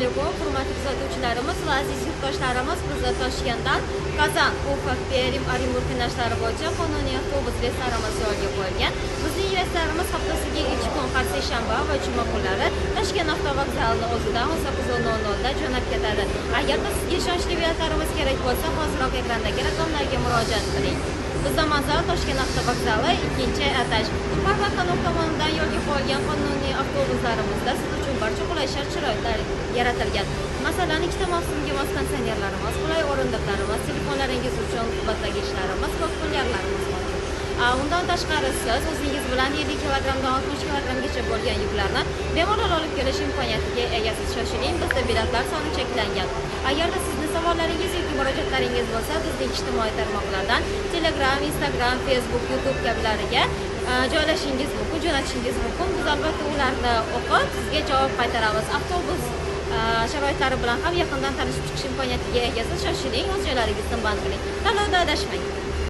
alaykum, hurmatli kuzatuvchilarimiz va aziz yurtdoshlarimiz. Biz Toshkentdan Kazan, Ufa, Perm, Orenburg yo'nalishlari bo'yicha qonuniy avtobus reyslarimiz yo'lga qo'yilgan. Bizning reyslarimiz haftasiga 2 kun, har seshanba va juma kunlari Toshkent avtovokzalining o'zidan 18:00 da jo'nab ketadi. Agarda sizga ishonchli biletlarimiz kerak bo'lsa, hoziroq ekrandagi raqamlarga murojaat qiling. Bizda manzil Toshkent avtovokzali 2-etaj. Farhod Xanov tomonidan yo'lga qo'yilgan qonuniy avtobuslarimizda siz uchun barcha qulay shart-sharoitlar yaratilgan. Masalan, ikkita mavsumga mos konditsionerlarimiz, qulay o'rindiqlarimiz, telefonlaringiz uchun quvvatlagichlarimiz va kullerlarimiz mavjud. Undan tashqari siz o'zingiz bilan 50 kg-dan 60 kg-gacha bo'lgan yuklarni bemalol olib kelish imkoniyatiga egasiz. Shoshiling, bizda biletlar soni cheklangan. Agarda sizni savollaringiz yoki murojaatlaringiz bo'lsa, bizning ijtimoiy tarmoqlardan Telegram, Instagram, Facebook, YouTube kabilariga joylashingiz mumkin, jo'natishingiz mumkin. Biz albatta ularni o'qib, sizga javob qaytaramiz. Avtobus sharoitlari bilan ham yaqindan tanishib chiqish imkoniyatiga egasiz. Shoshiling, o'z joylaringizni band qiling. Tanlovda adashmang.